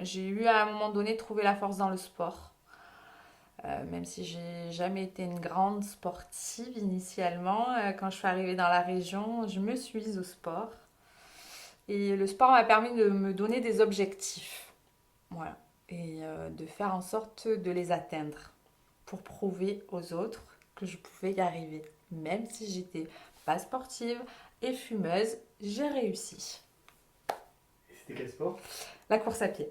j'ai eu à un moment donné trouvé la force dans le sport. Même si j'ai jamais été une grande sportive initialement, quand je suis arrivée dans la région, je me suis mise au sport. Et le sport m'a permis de me donner des objectifs. Voilà. Et de faire en sorte de les atteindre pour prouver aux autres que je pouvais y arriver. Même si j'étais pas sportive et fumeuse, j'ai réussi. Et c'était quel sport? La course à pied.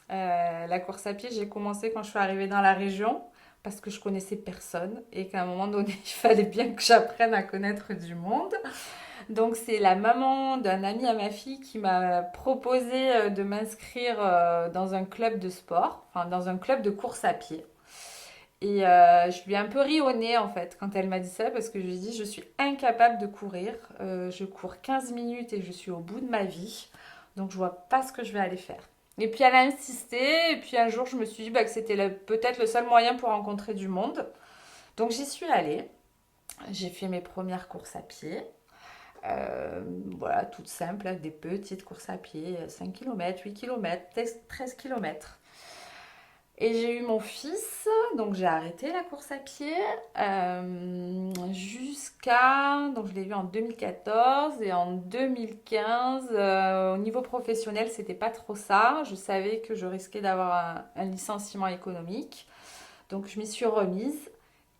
La course à pied, j'ai commencé quand je suis arrivée dans la région parce que je connaissais personne et qu'à un moment donné, il fallait bien que j'apprenne à connaître du monde. Donc c'est la maman d'un ami à ma fille qui m'a proposé de m'inscrire dans un club de sport, enfin dans un club de course à pied. Et je lui ai un peu ri au nez en fait quand elle m'a dit ça parce que je lui ai dit je suis incapable de courir. Je cours 15 minutes et je suis au bout de ma vie. Donc je vois pas ce que je vais aller faire. Et puis elle a insisté et puis un jour je me suis dit bah, que c'était peut-être le seul moyen pour rencontrer du monde. Donc j'y suis allée. J'ai fait mes premières courses à pied. Voilà, toutes simples, hein, des petites courses à pied, 5 km, 8 km, 13 km. Et j'ai eu mon fils, donc j'ai arrêté la course à pied jusqu'à... Donc je l'ai vu en 2014 et en 2015, au niveau professionnel, c'était pas trop ça. Je savais que je risquais d'avoir un licenciement économique. Donc je m'y suis remise.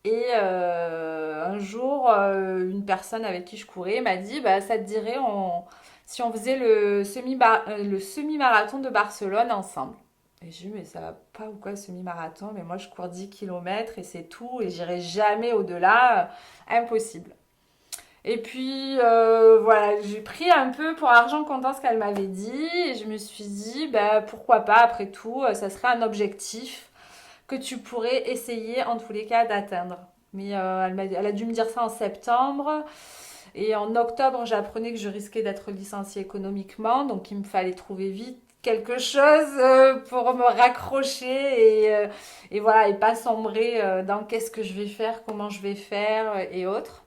Et un jour, une personne avec qui je courais m'a dit bah, ça te dirait si on faisait le semi-marathon de Barcelone ensemble. Et j'ai dit mais ça va pas ou quoi semi-marathon? Mais moi je cours 10 km et c'est tout et j'irai jamais au-delà. Impossible. Et puis voilà, j'ai pris un peu pour argent comptant ce qu'elle m'avait dit et je me suis dit bah, pourquoi pas après tout, ça serait un objectif que tu pourrais essayer en tous les cas d'atteindre. Mais elle a dû me dire ça en septembre. Et en octobre, j'apprenais que je risquais d'être licenciée économiquement. Donc il me fallait trouver vite quelque chose pour me raccrocher et voilà, et pas sombrer dans qu'est-ce que je vais faire, comment je vais faire et autres.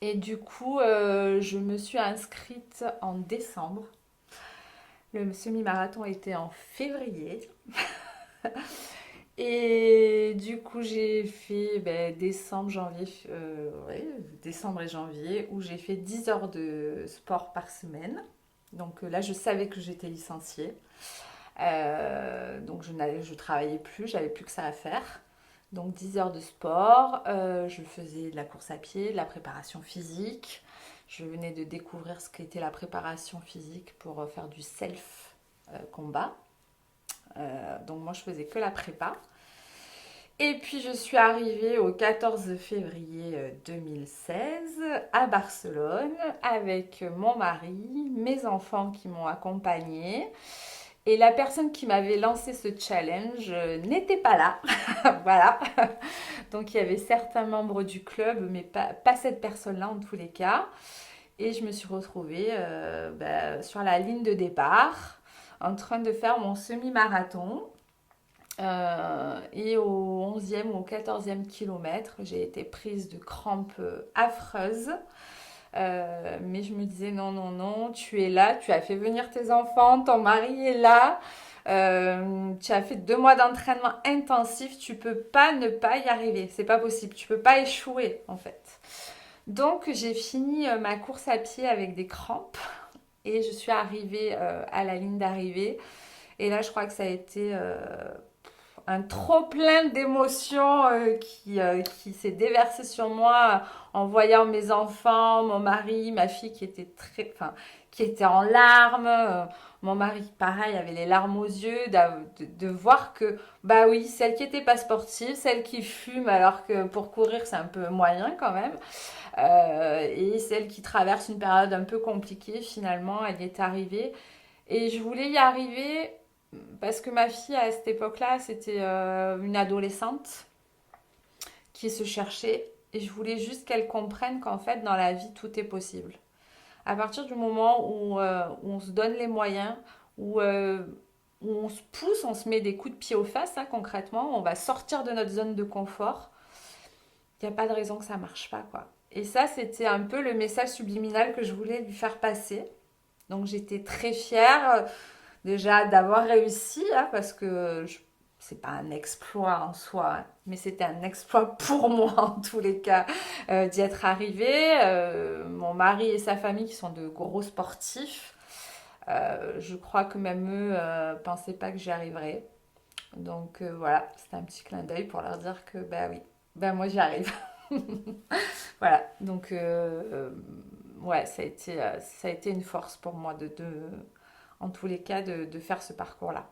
Et du coup, je me suis inscrite en décembre. Le semi-marathon était en février. Et du coup, j'ai fait décembre, janvier, ouais, décembre et janvier, où j'ai fait 10 heures de sport par semaine. Donc là, je savais que j'étais licenciée. Donc je travaillais plus, j'avais plus que ça à faire. Donc 10 heures de sport, je faisais de la course à pied, de la préparation physique. Je venais de découvrir ce qu'était la préparation physique pour faire du self-combat. Donc moi, je faisais que la prépa. Et puis je suis arrivée au 14 février 2016 à Barcelone avec mon mari, mes enfants qui m'ont accompagnée. Et la personne qui m'avait lancé ce challenge n'était pas là. Voilà. Donc il y avait certains membres du club, mais pas cette personne-là en tous les cas. Et je me suis retrouvée sur la ligne de départ en train de faire mon semi-marathon. Et au 11e ou au 14e kilomètre, j'ai été prise de crampes affreuses. Mais je me disais non, non, non, tu es là, tu as fait venir tes enfants, ton mari est là, tu as fait 2 mois d'entraînement intensif, tu peux pas ne pas y arriver, c'est pas possible, tu peux pas échouer en fait. Donc j'ai fini ma course à pied avec des crampes et je suis arrivée à la ligne d'arrivée. Et là, je crois que ça a été un trop plein d'émotions qui s'est déversé sur moi en voyant mes enfants, mon mari, ma fille qui était en larmes. Mon mari, pareil, avait les larmes aux yeux de voir que, bah oui, celle qui était pas sportive, celle qui fume alors que pour courir c'est un peu moyen quand même, et celle qui traverse une période un peu compliquée, finalement, elle y est arrivée. Et je voulais y arriver parce que ma fille, à cette époque-là, c'était une adolescente qui se cherchait. Et je voulais juste qu'elle comprenne qu'en fait, dans la vie, tout est possible. À partir du moment où on se donne les moyens, où, euh, où on se pousse, on se met des coups de pied aux fesses, hein, concrètement, on va sortir de notre zone de confort, il n'y a pas de raison que ça ne marche pas, quoi. Et ça, c'était un peu le message subliminal que je voulais lui faire passer. Donc j'étais très fière déjà d'avoir réussi, hein, parce que c'est pas un exploit en soi, hein, mais c'était un exploit pour moi en tous les cas d'y être arrivée. Mon mari et sa famille qui sont de gros sportifs, je crois que même eux pensaient pas que j'y arriverais. Donc voilà, c'était un petit clin d'œil pour leur dire que bah oui, bah moi j'y arrive. Voilà, donc ouais, ça a été une force pour moi en tous les cas, de faire ce parcours-là.